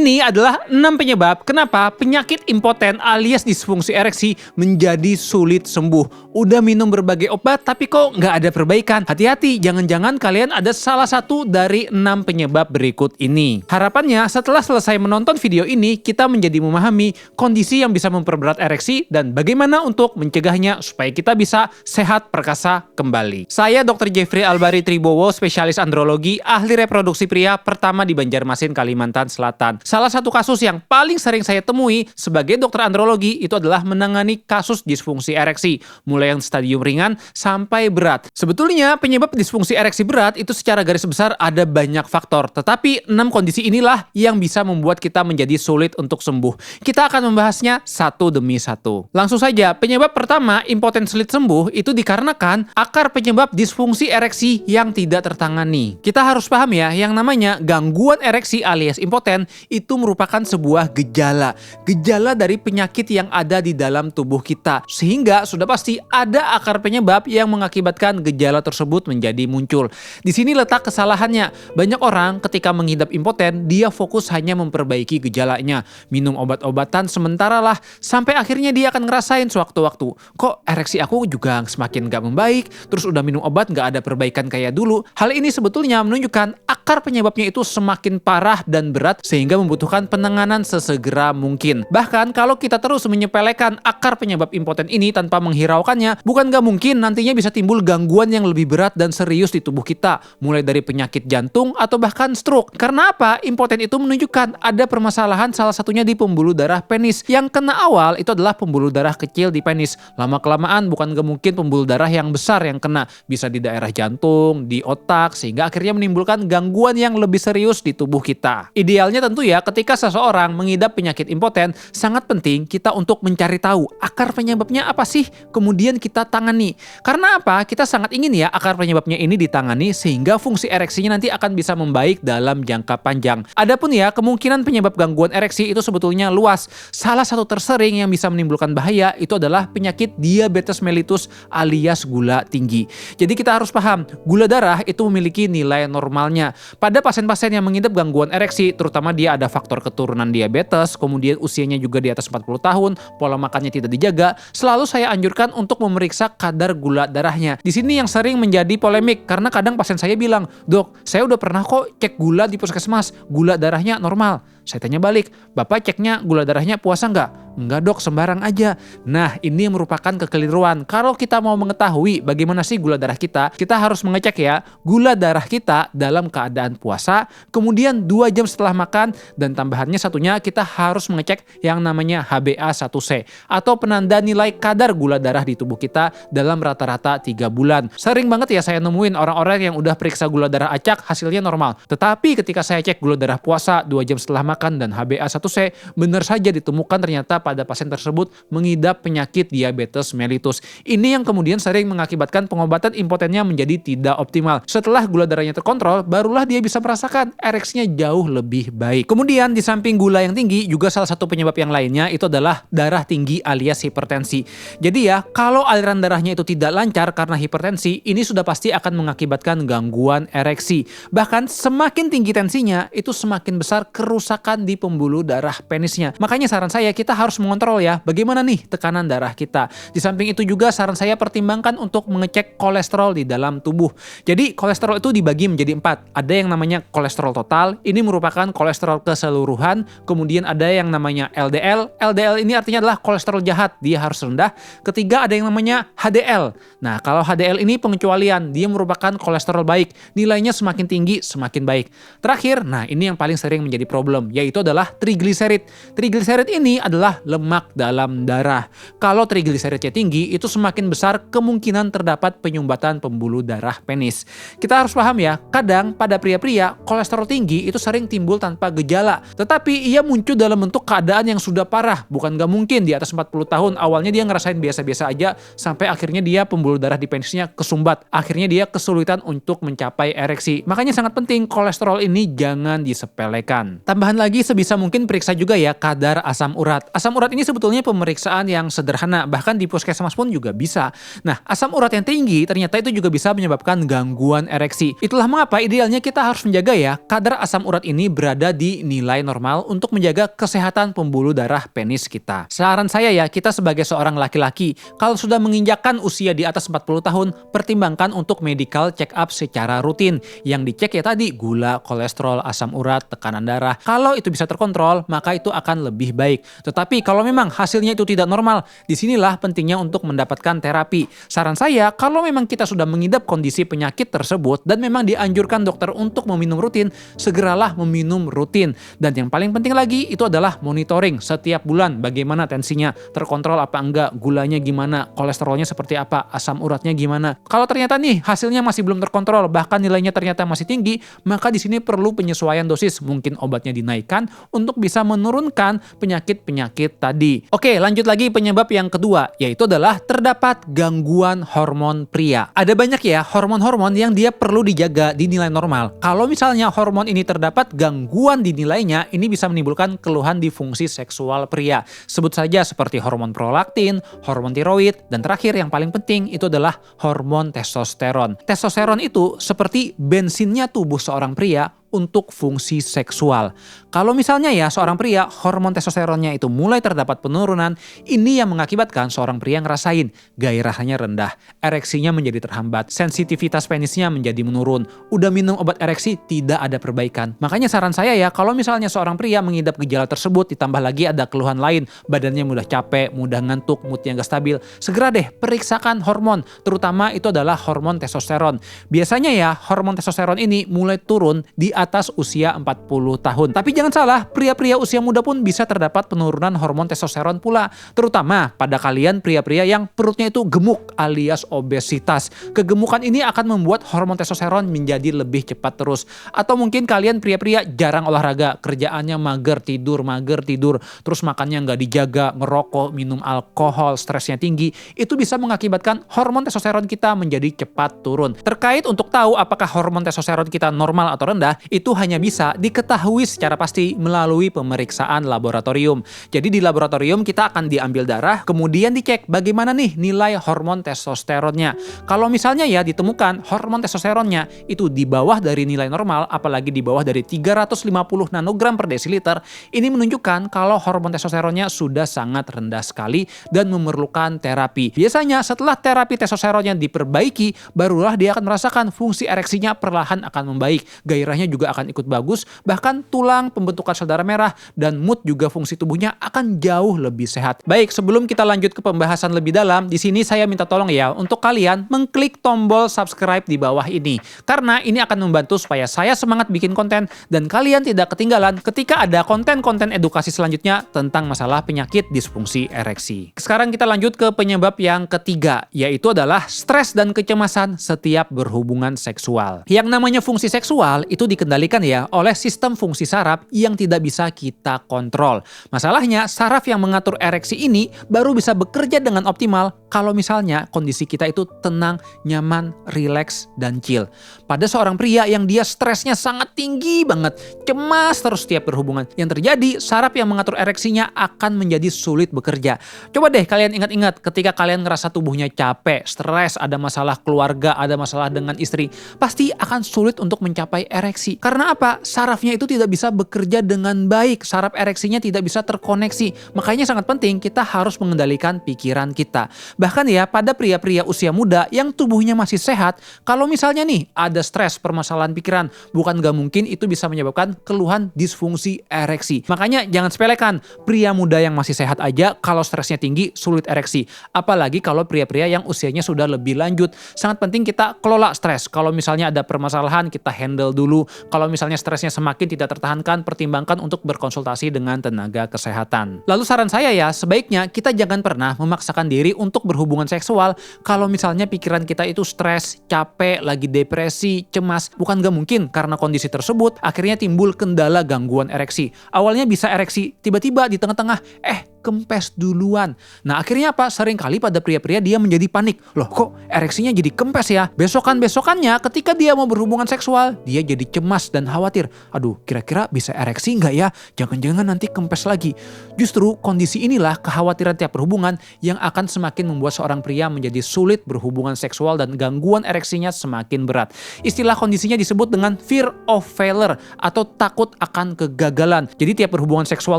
Ini adalah 6 penyebab kenapa penyakit impoten alias disfungsi ereksi menjadi sulit sembuh. Udah minum berbagai obat tapi kok nggak ada perbaikan. Hati-hati, jangan-jangan kalian ada salah satu dari 6 penyebab berikut ini. Harapannya setelah selesai menonton video ini, kita menjadi memahami kondisi yang bisa memperberat ereksi dan bagaimana untuk mencegahnya supaya kita bisa sehat perkasa kembali. Saya Dr. Jeffrey Albari Tribowo, spesialis andrologi, ahli reproduksi pria pertama di Banjarmasin, Kalimantan Selatan. Salah satu kasus yang paling sering saya temui sebagai dokter andrologi itu adalah menangani kasus disfungsi ereksi, mulai yang stadium ringan sampai berat. Sebetulnya penyebab disfungsi ereksi berat itu secara garis besar ada banyak faktor, tetapi 6 kondisi inilah yang bisa membuat kita menjadi sulit untuk sembuh. Kita akan membahasnya satu demi satu. Langsung saja, penyebab pertama impoten sulit sembuh itu dikarenakan akar penyebab disfungsi ereksi yang tidak tertangani. Kita harus paham ya, yang namanya gangguan ereksi alias impoten itu merupakan sebuah gejala dari penyakit yang ada di dalam tubuh kita, sehingga sudah pasti ada akar penyebab yang mengakibatkan gejala tersebut menjadi muncul. Di sini letak kesalahannya. Banyak orang ketika mengidap impoten, dia fokus hanya memperbaiki gejalanya, minum obat-obatan sementara lah, sampai akhirnya dia akan ngerasain sewaktu-waktu, kok ereksi aku juga semakin gak membaik, terus udah minum obat gak ada perbaikan kayak dulu. Hal ini sebetulnya menunjukkan akar penyebabnya itu semakin parah dan berat sehingga membutuhkan penanganan sesegera mungkin. Bahkan kalau kita terus menyepelekan akar penyebab impoten ini tanpa menghiraukannya, bukan gak mungkin nantinya bisa timbul gangguan yang lebih berat dan serius di tubuh kita, mulai dari penyakit jantung atau bahkan stroke. Karena apa? Impoten itu menunjukkan ada permasalahan salah satunya di pembuluh darah penis. Yang kena awal itu adalah pembuluh darah kecil di penis. Lama-kelamaan bukan gak mungkin pembuluh darah yang besar yang kena, bisa di daerah jantung, di otak, sehingga akhirnya menimbulkan gangguan yang lebih serius di tubuh kita. Idealnya tentu ya, ketika seseorang mengidap penyakit impoten, sangat penting kita untuk mencari tahu akar penyebabnya apa sih, kemudian kita tangani. Karena apa? Kita sangat ingin ya akar penyebabnya ini ditangani sehingga fungsi ereksinya nanti akan bisa membaik dalam jangka panjang. Adapun ya, kemungkinan penyebab gangguan ereksi itu sebetulnya luas. Salah satu tersering yang bisa menimbulkan bahaya itu adalah penyakit diabetes mellitus alias gula tinggi. Jadi kita harus paham, gula darah itu memiliki nilai normalnya. Pada pasien-pasien yang mengidap gangguan ereksi, terutama dia ada faktor keturunan diabetes, kemudian usianya juga di atas 40 tahun, pola makannya tidak dijaga, selalu saya anjurkan untuk memeriksa kadar gula darahnya. Di sini yang sering menjadi polemik, karena kadang pasien saya bilang, "Dok, saya udah pernah kok cek gula di puskesmas, gula darahnya normal." Saya tanya balik, "Bapak ceknya gula darahnya puasa nggak?" "Enggak dok, sembarang aja." Nah, ini yang merupakan kekeliruan. Kalau kita mau mengetahui bagaimana sih gula darah kita harus mengecek ya, gula darah kita dalam keadaan puasa, kemudian 2 jam setelah makan, dan tambahannya satunya kita harus mengecek yang namanya HbA1c, atau penanda nilai kadar gula darah di tubuh kita dalam rata-rata 3 bulan. Sering banget ya saya nemuin orang-orang yang udah periksa gula darah acak, hasilnya normal. Tetapi ketika saya cek gula darah puasa 2 jam setelah makan dan HbA1c, benar saja ditemukan ternyata pada pasien tersebut mengidap penyakit diabetes mellitus. Ini yang kemudian sering mengakibatkan pengobatan impotennya menjadi tidak optimal. Setelah gula darahnya terkontrol, barulah dia bisa merasakan ereksinya jauh lebih baik. Kemudian di samping gula yang tinggi, juga salah satu penyebab yang lainnya itu adalah darah tinggi alias hipertensi. Jadi ya, kalau aliran darahnya itu tidak lancar karena hipertensi, ini sudah pasti akan mengakibatkan gangguan ereksi. Bahkan semakin tinggi tensinya, itu semakin besar kerusakan di pembuluh darah penisnya. Makanya saran saya, kita harus mengontrol ya, bagaimana nih tekanan darah kita. Di samping itu juga saran saya pertimbangkan untuk mengecek kolesterol di dalam tubuh. Jadi kolesterol itu dibagi menjadi 4. Ada yang namanya kolesterol total, ini merupakan kolesterol keseluruhan. Kemudian ada yang namanya LDL. LDL ini artinya adalah kolesterol jahat, dia harus rendah. Ketiga ada yang namanya HDL. Nah, kalau HDL ini pengecualian, dia merupakan kolesterol baik. Nilainya semakin tinggi, semakin baik. Terakhir, nah ini yang paling sering menjadi problem, yaitu adalah trigliserid. Trigliserid ini adalah lemak dalam darah. Kalau trigliseridnya tinggi, itu semakin besar kemungkinan terdapat penyumbatan pembuluh darah penis. Kita harus paham ya, kadang pada pria-pria, kolesterol tinggi itu sering timbul tanpa gejala. Tetapi ia muncul dalam bentuk keadaan yang sudah parah. Bukan gak mungkin di atas 40 tahun, awalnya dia ngerasain biasa-biasa aja, sampai akhirnya dia pembuluh darah di penisnya kesumbat. Akhirnya dia kesulitan untuk mencapai ereksi. Makanya sangat penting kolesterol ini jangan disepelekan. Tambahan lagi sebisa mungkin periksa juga ya kadar asam urat. Asam urat ini sebetulnya pemeriksaan yang sederhana, bahkan di puskesmas pun juga bisa. Nah, asam urat yang tinggi ternyata itu juga bisa menyebabkan gangguan ereksi. Itulah mengapa idealnya kita harus menjaga ya kadar asam urat ini berada di nilai normal untuk menjaga kesehatan pembuluh darah penis kita. Saran saya ya, kita sebagai seorang laki-laki, kalau sudah menginjakkan usia di atas 40 tahun, pertimbangkan untuk medical check up secara rutin. Yang dicek ya tadi gula, kolesterol, asam urat, tekanan darah. Kalau itu bisa terkontrol, maka itu akan lebih baik. Tetapi kalau memang hasilnya itu tidak normal, disinilah pentingnya untuk mendapatkan terapi. Saran saya, kalau memang kita sudah mengidap kondisi penyakit tersebut dan memang dianjurkan dokter untuk meminum rutin, segeralah meminum rutin. Dan yang paling penting lagi itu adalah monitoring setiap bulan bagaimana tensinya, terkontrol apa enggak, gulanya gimana, kolesterolnya seperti apa, asam uratnya gimana. Kalau ternyata nih hasilnya masih belum terkontrol, bahkan nilainya ternyata masih tinggi, maka di sini perlu penyesuaian dosis. Mungkin obatnya dinaikkan untuk bisa menurunkan penyakit-penyakit tadi. Oke, lanjut lagi penyebab yang kedua, yaitu adalah terdapat gangguan hormon pria. Ada banyak ya hormon-hormon yang dia perlu dijaga di nilai normal. Kalau misalnya hormon ini terdapat gangguan di nilainya, ini bisa menimbulkan keluhan di fungsi seksual pria. Sebut saja seperti hormon prolaktin, hormon tiroid, dan terakhir yang paling penting itu adalah hormon testosteron. Testosteron itu seperti bensinnya tubuh seorang pria untuk fungsi seksual. Kalau misalnya ya seorang pria hormon testosteronnya itu mulai terdapat penurunan, ini yang mengakibatkan seorang pria ngerasain gairahnya rendah, ereksinya menjadi terhambat, sensitivitas penisnya menjadi menurun, udah minum obat ereksi tidak ada perbaikan. Makanya saran saya ya, kalau misalnya seorang pria mengidap gejala tersebut ditambah lagi ada keluhan lain, badannya mudah capek, mudah ngantuk, moodnya gak stabil, segera deh periksakan hormon, terutama itu adalah hormon testosteron. Biasanya ya hormon testosteron ini mulai turun di atas usia 40 tahun. Tapi jangan salah, pria-pria usia muda pun bisa terdapat penurunan hormon testosteron pula. Terutama pada kalian pria-pria yang perutnya itu gemuk alias obesitas. Kegemukan ini akan membuat hormon testosteron menjadi lebih cepat terus. Atau mungkin kalian pria-pria jarang olahraga, kerjaannya mager tidur, terus makannya nggak dijaga, ngerokok, minum alkohol, stresnya tinggi. Itu bisa mengakibatkan hormon testosteron kita menjadi cepat turun. Terkait untuk tahu apakah hormon testosteron kita normal atau rendah, itu hanya bisa diketahui secara pasti melalui pemeriksaan laboratorium. Jadi di laboratorium kita akan diambil darah, kemudian dicek bagaimana nih nilai hormon testosteronnya. Kalau misalnya ya ditemukan hormon testosteronnya itu di bawah dari nilai normal, apalagi di bawah dari 350 nanogram per desiliter, ini menunjukkan kalau hormon testosteronnya sudah sangat rendah sekali dan memerlukan terapi. Biasanya setelah terapi testosteronnya diperbaiki, barulah dia akan merasakan fungsi ereksinya perlahan akan membaik, gairahnya juga akan ikut bagus, bahkan tulang, pembentukan sel darah merah, dan mood juga fungsi tubuhnya akan jauh lebih sehat. Baik, sebelum kita lanjut ke pembahasan lebih dalam, di sini saya minta tolong ya untuk kalian mengklik tombol subscribe di bawah ini. Karena ini akan membantu supaya saya semangat bikin konten dan kalian tidak ketinggalan ketika ada konten-konten edukasi selanjutnya tentang masalah penyakit disfungsi ereksi. Sekarang kita lanjut ke penyebab yang ketiga, yaitu adalah stres dan kecemasan setiap berhubungan seksual. Yang namanya fungsi seksual itu dikendalikan ya oleh sistem fungsi saraf yang tidak bisa kita kontrol. Masalahnya, saraf yang mengatur ereksi ini baru bisa bekerja dengan optimal kalau misalnya kondisi kita itu tenang, nyaman, rileks, dan chill. Pada seorang pria yang dia stresnya sangat tinggi banget, cemas terus setiap berhubungan, yang terjadi saraf yang mengatur ereksinya akan menjadi sulit bekerja. Coba deh kalian ingat-ingat ketika kalian ngerasa tubuhnya capek, stres, ada masalah keluarga, ada masalah dengan istri, pasti akan sulit untuk mencapai ereksi. Karena apa? Sarafnya itu tidak bisa bekerja dengan baik, saraf ereksinya tidak bisa terkoneksi. Makanya sangat penting kita harus mengendalikan pikiran kita. Bahkan ya pada pria-pria usia muda yang tubuhnya masih sehat, kalau misalnya nih ada stres, permasalahan pikiran, bukan gak mungkin itu bisa menyebabkan keluhan disfungsi ereksi. Makanya jangan sepelekan, pria muda yang masih sehat aja kalau stresnya tinggi sulit ereksi. Apalagi kalau pria-pria yang usianya sudah lebih lanjut. Sangat penting kita kelola stres. Kalau misalnya ada permasalahan kita handle dulu. Kalau misalnya stresnya semakin tidak tertahankan, pertimbangkan untuk berkonsultasi dengan tenaga kesehatan. Lalu saran saya ya, sebaiknya kita jangan pernah memaksakan diri untuk berhubungan seksual kalau misalnya pikiran kita itu stres, capek, lagi depresi, cemas. Bukan gak mungkin karena kondisi tersebut akhirnya timbul kendala gangguan ereksi. Awalnya bisa ereksi, tiba-tiba di tengah-tengah kempes duluan. Nah akhirnya apa? Seringkali pada pria-pria dia menjadi panik. Loh kok ereksinya jadi kempes ya? Besokannya ketika dia mau berhubungan seksual, dia jadi cemas dan khawatir. Aduh, kira-kira bisa ereksi nggak ya? Jangan-jangan nanti kempes lagi. Justru kondisi inilah kekhawatiran tiap berhubungan yang akan semakin membuat seorang pria menjadi sulit berhubungan seksual dan gangguan ereksinya semakin berat. Istilah kondisinya disebut dengan fear of failure atau takut akan kegagalan. Jadi tiap berhubungan seksual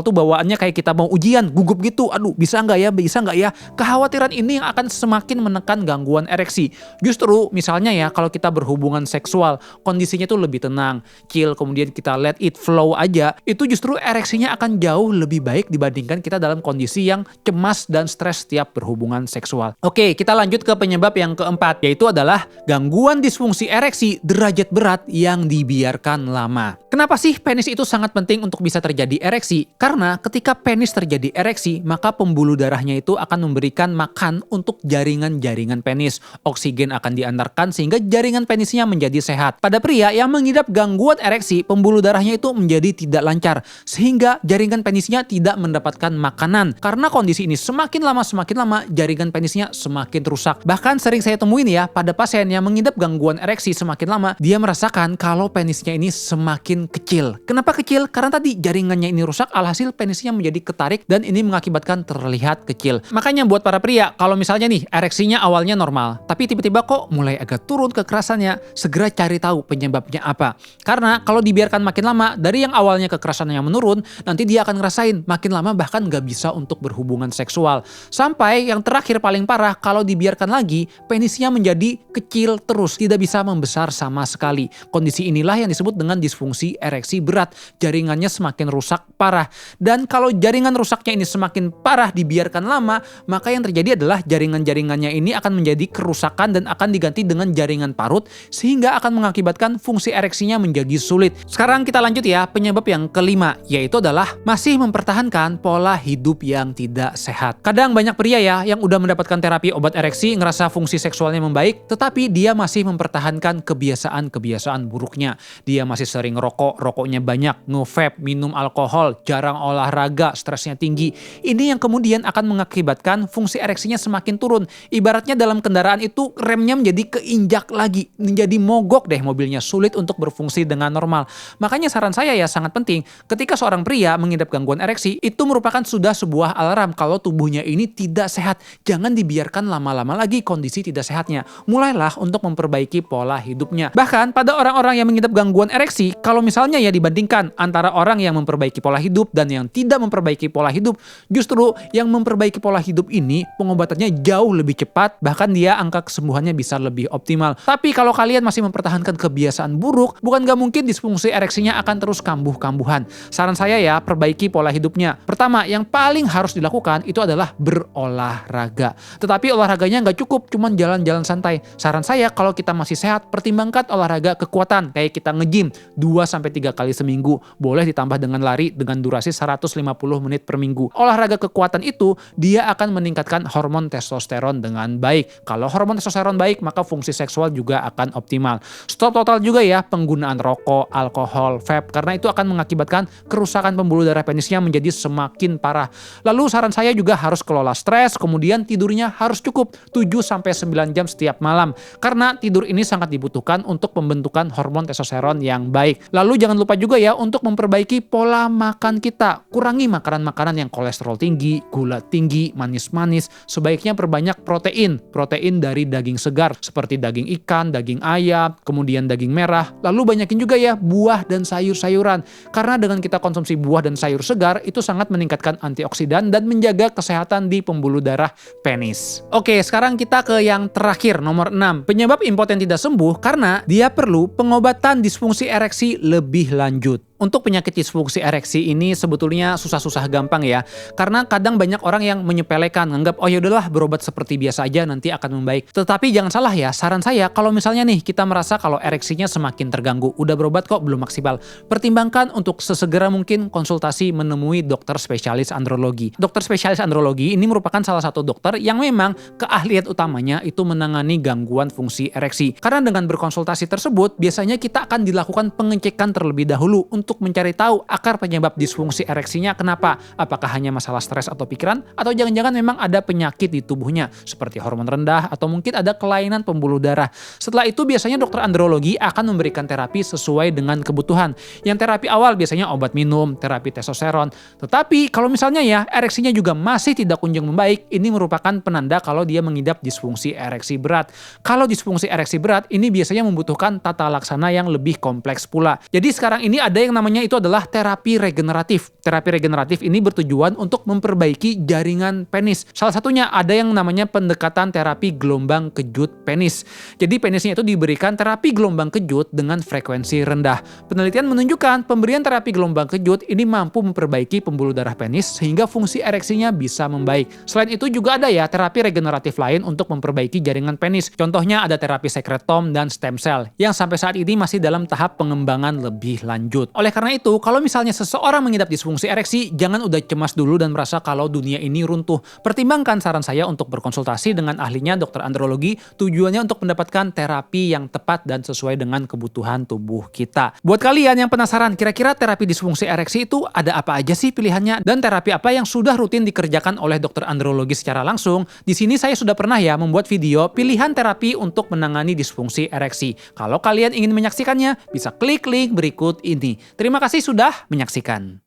tuh bawaannya kayak kita mau ujian, gugup gitu. Aduh, bisa nggak ya? Bisa nggak ya? Kekhawatiran ini yang akan semakin menekan gangguan ereksi. Justru misalnya ya kalau kita berhubungan seksual, kondisinya tuh lebih tenang, chill, kemudian kita let it flow aja, itu justru ereksinya akan jauh lebih baik dibandingkan kita dalam kondisi yang cemas dan stres setiap berhubungan seksual. Oke, kita lanjut ke penyebab yang keempat, yaitu adalah gangguan disfungsi ereksi derajat berat yang dibiarkan lama. Kenapa sih penis itu sangat penting untuk bisa terjadi ereksi? Karena ketika penis terjadi ereksi, maka pembuluh darahnya itu akan memberikan makan untuk jaringan-jaringan penis. Oksigen akan diantarkan sehingga jaringan penisnya menjadi sehat. Pada pria yang mengidap gangguan ereksi, pembuluh darahnya itu menjadi tidak lancar sehingga jaringan penisnya tidak mendapatkan makanan. Karena kondisi ini semakin lama jaringan penisnya semakin rusak. Bahkan sering saya temuin ya pada pasien yang mengidap gangguan ereksi semakin lama, dia merasakan kalau penisnya ini semakin kecil. Kenapa kecil? Karena tadi jaringannya ini rusak, alhasil penisnya menjadi ketarik dan ini mengakibatkan terlihat kecil. Makanya buat para pria, kalau misalnya nih ereksinya awalnya normal, tapi tiba-tiba kok mulai agak turun kekerasannya, segera cari tahu penyebabnya apa. Karena kalau dibiarkan makin lama, dari yang awalnya kekerasannya menurun, nanti dia akan ngerasain makin lama bahkan nggak bisa untuk berhubungan seksual. Sampai yang terakhir paling parah, kalau dibiarkan lagi, penisnya menjadi kecil terus, tidak bisa membesar sama sekali. Kondisi inilah yang disebut dengan disfungsi ereksi berat. Jaringannya semakin rusak parah. Dan kalau jaringan rusaknya ini semakin parah dibiarkan lama, maka yang terjadi adalah jaringan-jaringannya ini akan menjadi kerusakan dan akan diganti dengan jaringan parut sehingga akan mengakibatkan fungsi ereksinya menjadi sulit. Sekarang kita lanjut ya, penyebab yang kelima, yaitu adalah masih mempertahankan pola hidup yang tidak sehat. Kadang banyak pria ya yang udah mendapatkan terapi obat ereksi, ngerasa fungsi seksualnya membaik, tetapi dia masih mempertahankan kebiasaan-kebiasaan buruknya. Dia masih sering ngerokok, rokoknya banyak, nge-vape, minum alkohol, jarang olahraga, stresnya tinggi. Ini yang kemudian akan mengakibatkan fungsi ereksinya semakin turun. Ibaratnya dalam kendaraan itu remnya menjadi keinjak lagi, menjadi mogok deh mobilnya, sulit untuk berfungsi dengan normal. Makanya saran saya ya sangat penting, ketika seorang pria mengidap gangguan ereksi, itu merupakan sudah sebuah alarm kalau tubuhnya ini tidak sehat. Jangan dibiarkan lama-lama lagi kondisi tidak sehatnya. Mulailah untuk memperbaiki pola hidupnya. Bahkan pada orang-orang yang mengidap gangguan ereksi, kalau misalnya ya dibandingkan antara orang yang memperbaiki pola hidup dan yang tidak memperbaiki pola hidup, justru yang memperbaiki pola hidup ini pengobatannya jauh lebih cepat, bahkan dia angka kesembuhannya bisa lebih optimal. Tapi kalau kalian masih mempertahankan kebiasaan buruk, bukan gak mungkin disfungsi ereksinya akan terus kambuh-kambuhan. Saran saya ya, perbaiki pola hidupnya. Pertama, yang paling harus dilakukan itu adalah berolahraga. Tetapi olahraganya nggak cukup, cuman jalan-jalan santai. Saran saya kalau kita masih sehat, pertimbangkan olahraga kekuatan, kayak kita nge-gym 2-3 kali seminggu. Boleh ditambah dengan lari dengan durasi 150 menit per minggu. Olahraga kekuatan itu, dia akan meningkatkan hormon testosteron dengan baik. Kalau hormon testosteron baik, maka fungsi seksual juga akan optimal. Stop total juga ya penggunaan rokok, alkohol, vape, karena itu akan mengakibatkan kerusakan pembuluh darah penisnya menjadi semakin parah. Lalu saran saya juga harus kelola stres, kemudian tidurnya harus cukup 7-9 jam setiap malam. Karena tidur ini sangat dibutuhkan untuk pembentukan hormon testosteron yang baik. Lalu jangan lupa juga ya untuk memperbaiki pola makan kita. Kurangi makanan-makanan yang kolesterol tinggi, gula tinggi, manis-manis. Sebaiknya perbanyak protein. Protein dari daging segar seperti daging ikan, daging ayam, kemudian daging merah. Lalu banyakin juga ya buah dan sayur-sayuran. Karena dengan kita konsumsi buah dan sayur segar itu sangat meningkatkan antioksidan dan menjaga kesehatan di pembuluh darah penis. Oke, sekarang kita ke yang terakhir, nomor 6. Penyebab impoten tidak sembuh karena dia perlu pengobatan disfungsi ereksi lebih lanjut. Untuk penyakit disfungsi ereksi ini sebetulnya susah-susah gampang ya. Karena kadang banyak orang yang menyepelekan, nganggap oh yaudahlah berobat seperti biasa aja nanti akan membaik. Tetapi jangan salah ya, saran saya kalau misalnya nih kita merasa kalau ereksinya semakin terganggu, udah berobat kok belum maksimal, pertimbangkan untuk sesegera mungkin konsultasi menemui dokter spesialis andrologi. Dokter spesialis andrologi ini merupakan salah satu dokter yang memang keahlian utamanya itu menangani gangguan fungsi ereksi. Karena dengan berkonsultasi tersebut, biasanya kita akan dilakukan pengecekan terlebih dahulu untuk untuk mencari tahu akar penyebab disfungsi ereksinya kenapa. Apakah hanya masalah stres atau pikiran, atau jangan-jangan memang ada penyakit di tubuhnya, seperti hormon rendah, atau mungkin ada kelainan pembuluh darah. Setelah itu biasanya dokter andrologi akan memberikan terapi sesuai dengan kebutuhan. Yang terapi awal biasanya obat minum, terapi testosteron. Tetapi kalau misalnya ya, ereksinya juga masih tidak kunjung membaik, ini merupakan penanda kalau dia mengidap disfungsi ereksi berat. Kalau disfungsi ereksi berat, ini biasanya membutuhkan tata laksana yang lebih kompleks pula. Jadi sekarang ini ada yang namanya itu adalah terapi regeneratif. Terapi regeneratif ini bertujuan untuk memperbaiki jaringan penis. Salah satunya ada yang namanya pendekatan terapi gelombang kejut penis. Jadi penisnya itu diberikan terapi gelombang kejut dengan frekuensi rendah. Penelitian menunjukkan pemberian terapi gelombang kejut ini mampu memperbaiki pembuluh darah penis sehingga fungsi ereksinya bisa membaik. Selain itu juga ada ya terapi regeneratif lain untuk memperbaiki jaringan penis. Contohnya ada terapi sekretom dan stem cell yang sampai saat ini masih dalam tahap pengembangan lebih lanjut. Oleh karena itu, kalau misalnya seseorang mengidap disfungsi ereksi, jangan udah cemas dulu dan merasa kalau dunia ini runtuh. Pertimbangkan saran saya untuk berkonsultasi dengan ahlinya dokter andrologi, tujuannya untuk mendapatkan terapi yang tepat dan sesuai dengan kebutuhan tubuh kita. Buat kalian yang penasaran, kira-kira terapi disfungsi ereksi itu ada apa aja sih pilihannya dan terapi apa yang sudah rutin dikerjakan oleh dokter andrologi secara langsung? Di sini saya sudah pernah ya membuat video pilihan terapi untuk menangani disfungsi ereksi. Kalau kalian ingin menyaksikannya, bisa klik link berikut ini. Terima kasih sudah menyaksikan.